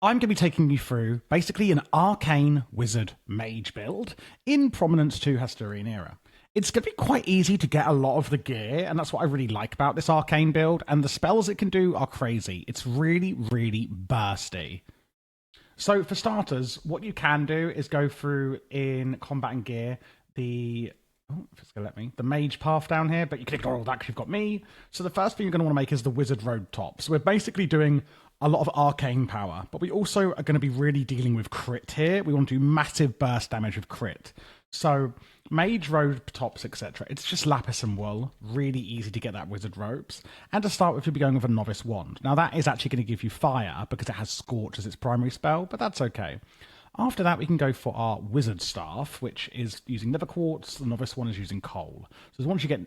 I'm going to be taking you through basically an arcane wizard mage build in Prominence II Hasturian Era. It's going to be quite easy to get a lot of the gear, and that's what I really like about this arcane build, and the spells it can do are crazy. It's really, really bursty. So for starters, what you can do is go through in combat and gear if it's going to let me, the mage path down here, but you can ignore all that because you've got me. So the first thing you're going to want to make is the wizard road top. So we're basically doing a lot of arcane power, but we also are going to be really dealing with crit here. We want to do massive burst damage with crit. So mage road tops, etc. It's just lapis and wool. Really easy to get that wizard ropes. And to start with, you'll be going with a novice wand. Now that is actually going to give you fire because it has scorch as its primary spell, but that's okay. After that, we can go for our wizard staff, which is using nether quartz. The novice one is using coal. So once you get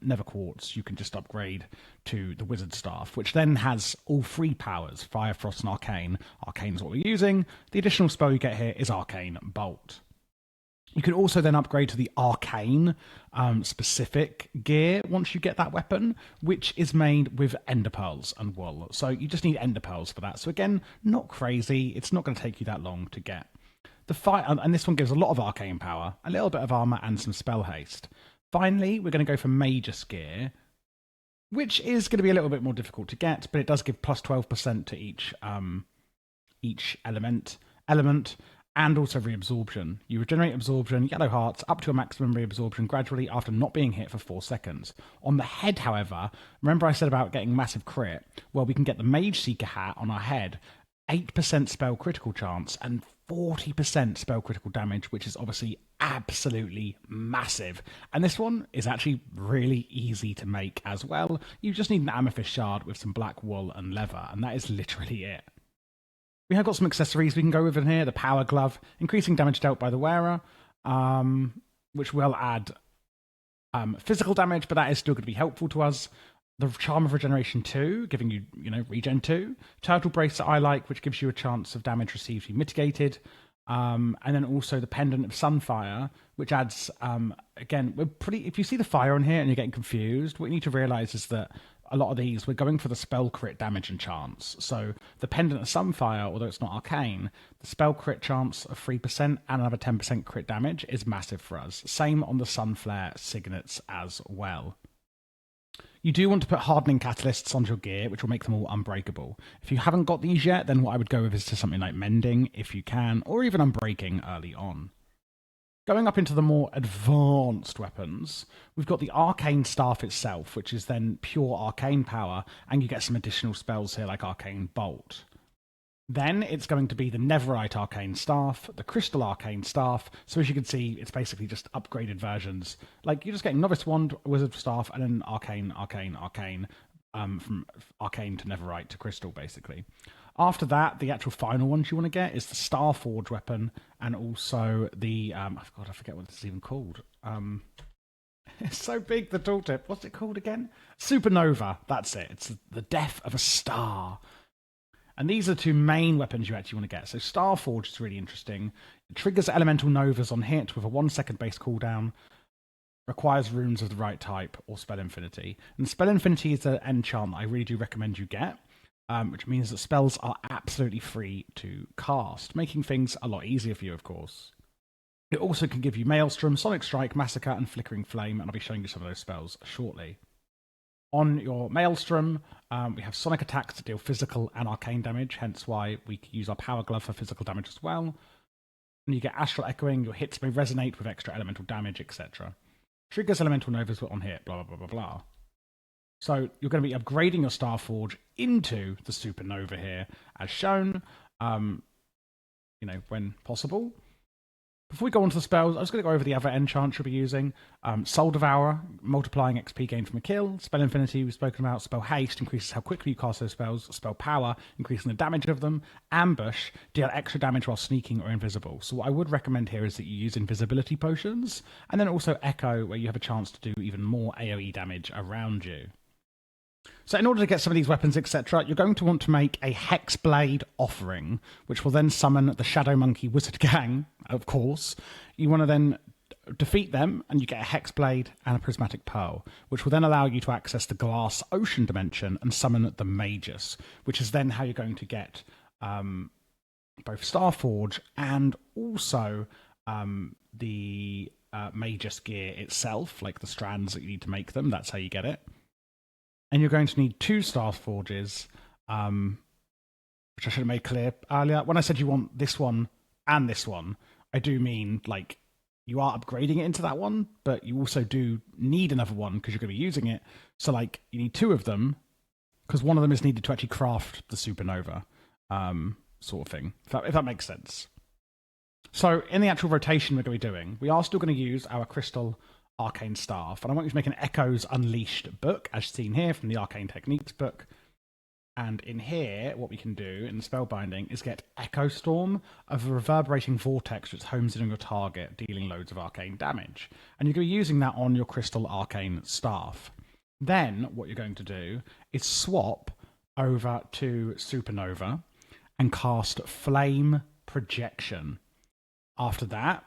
nether quartz, you can just upgrade to the wizard staff, which then has all three powers: fire, frost, and arcane. Arcane is what we're using. The additional spell you get here is arcane bolt. You can also then upgrade to the arcane specific gear once you get that weapon, which is made with ender pearls and wool. So you just need ender pearls for that. So again, not crazy. It's not going to take you that long to get. The fight, and this one gives a lot of arcane power, a little bit of armor, and some spell haste. Finally, we're going to go for magus gear, which is going to be a little bit more difficult to get, but it does give plus 12% to each element. And also reabsorption. You regenerate absorption, yellow hearts, up to a maximum reabsorption gradually after not being hit for 4 seconds. On the head, however, remember I said about getting massive crit? Well, we can get the Mage Seeker hat on our head, 8% spell critical chance, and 40% spell critical damage, which is obviously absolutely massive. And this one is actually really easy to make as well. You just need an amethyst shard with some black wool and leather, and that is literally it. We have got some accessories we can go with in here. The Power Glove, increasing damage dealt by the wearer, which will add physical damage, but that is still going to be helpful to us. The Charm of Regeneration 2, giving you, regen 2. Turtle Bracelet I like, which gives you a chance of damage received to be mitigated. And then also the Pendant of Sunfire, which adds, again, if you see the fire on here and you're getting confused, what you need to realize is that a lot of these, we're going for the spell crit damage and chance. So the Pendant of Sunfire, although it's not arcane, the spell crit chance of 3% and another 10% crit damage is massive for us. Same on the Sunflare signets as well. You do want to put hardening catalysts onto your gear, which will make them all unbreakable. If you haven't got these yet, then what I would go with is to something like mending, if you can, or even unbreaking early on. Going up into the more advanced weapons, we've got the Arcane Staff itself, which is then pure arcane power, and you get some additional spells here like Arcane Bolt. Then it's going to be the Netherite Arcane Staff, the Crystal Arcane Staff. So as you can see, it's basically just upgraded versions. Like, you're just getting Novice Wand, Wizard Staff, and then Arcane, from Arcane to Netherite to Crystal, basically. After that, the actual final ones you want to get is the Starforge weapon, and also the I forget what this is even called. It's so big, the tooltip. What's it called again? Supernova. That's it. It's the death of a star. And these are the two main weapons you actually want to get. So Starforge is really interesting. It triggers elemental novas on hit with a 1-second base cooldown. Requires runes of the right type or spell infinity. And spell infinity is an enchant that I really do recommend you get. Which means that spells are absolutely free to cast, making things a lot easier for you, of course. It also can give you Maelstrom, Sonic Strike, Massacre, and Flickering Flame, and I'll be showing you some of those spells shortly. On your Maelstrom, we have Sonic attacks to deal physical and arcane damage, hence why we use our Power Glove for physical damage as well. And you get Astral Echoing, your hits may resonate with extra elemental damage, etc. Triggers elemental novas on hit, blah, blah, blah, blah, blah. So you're going to be upgrading your Starforge into the Supernova here, as shown, when possible. Before we go on to the spells, I was going to go over the other enchants you'll be using. Soul Devourer, multiplying XP gained from a kill. Spell Infinity, we've spoken about. Spell Haste, increases how quickly you cast those spells. Spell Power, increasing the damage of them. Ambush, deal extra damage while sneaking or invisible. So what I would recommend here is that you use invisibility potions. And then also Echo, where you have a chance to do even more AoE damage around you. So in order to get some of these weapons, etc., you're going to want to make a Hexblade offering, which will then summon the Shadow Monkey Wizard Gang, of course. You want to then defeat them, and you get a Hexblade and a Prismatic Pearl, which will then allow you to access the Glass Ocean dimension and summon the Magus, which is then how you're going to get both Starforge and also the Magus gear itself, like the strands that you need to make them. That's how you get it. And you're going to need 2 Starforges, which I should have made clear earlier. When I said you want this one and this one, I do mean like you are upgrading it into that one, but you also do need another one because you're going to be using it. So like you need 2 of them because one of them is needed to actually craft the Supernova sort of thing, if that makes sense. So in the actual rotation we're going to be doing, we are still going to use our Crystal Arcane Staff. And I want you to make an Echoes Unleashed book, as seen here from the Arcane Techniques book. And in here, what we can do in the spellbinding is get Echo Storm of a reverberating vortex which homes in on your target, dealing loads of arcane damage. And you're going to be using that on your Crystal Arcane Staff. Then what you're going to do is swap over to Supernova and cast Flame Projection. After that,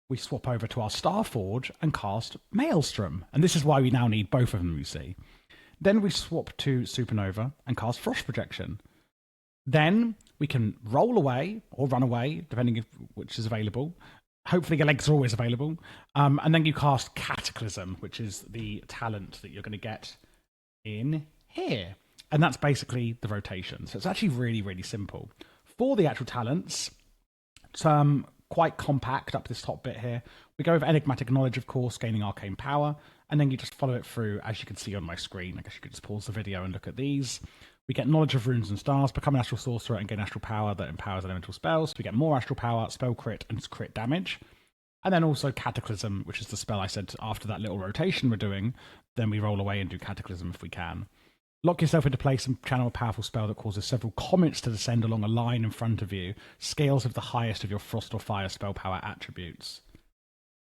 we swap over to our Starforge and cast Maelstrom. And this is why we now need both of them, you see. Then we swap to Supernova and cast Frost Projection. Then we can roll away or run away, depending if which is available. Hopefully your legs are always available. And then you cast Cataclysm, which is the talent that you're going to get in here. And that's basically the rotation. So it's actually really, really simple. For the actual talents, it's quite compact up this top bit here. We go with Enigmatic Knowledge, of course, gaining arcane power, and then you just follow it through, as you can see on my screen. I guess you could just pause the video and look at these. We get Knowledge of Runes and Stars, become an Astral Sorcerer, and gain Astral Power that empowers elemental spells. So we get more Astral Power, spell crit, and crit damage. And then also Cataclysm, which is the spell I said after that little rotation we're doing. Then we roll away and do Cataclysm if we can. Lock yourself into place and channel a powerful spell that causes several comets to descend along a line in front of you, scales of the highest of your frost or fire spell power attributes.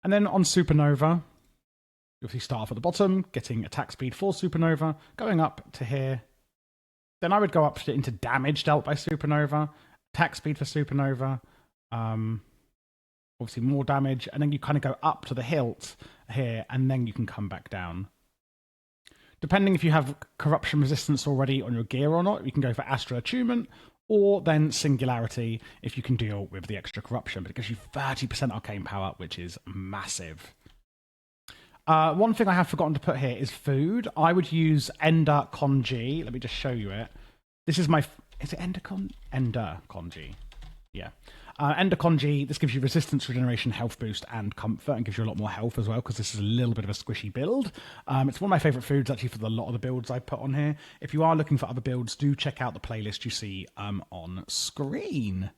And then on Supernova, you obviously start off at the bottom, getting attack speed for Supernova, going up to here. Then I would go up into damage dealt by Supernova, attack speed for Supernova, obviously more damage, and then you kind of go up to the hilt here, and then you can come back down. Depending if you have corruption resistance already on your gear or not, you can go for Astral Attunement, or then Singularity if you can deal with the extra corruption, but it gives you 30% arcane power, which is massive. One thing I have forgotten to put here is food. I would use Ender Conji. Let me just show you it. This is my... Is it Ender Conji? Yeah. Ender Conji, this gives you resistance, regeneration, health boost, and comfort, and gives you a lot more health as well, because this is a little bit of a squishy build. It's one of my favourite foods, actually, for a lot of the builds I put on here. If you are looking for other builds, do check out the playlist you see on screen.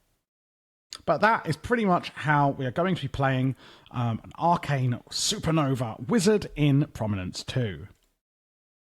But that is pretty much how we are going to be playing an Arcane Supernova Wizard in Prominence 2.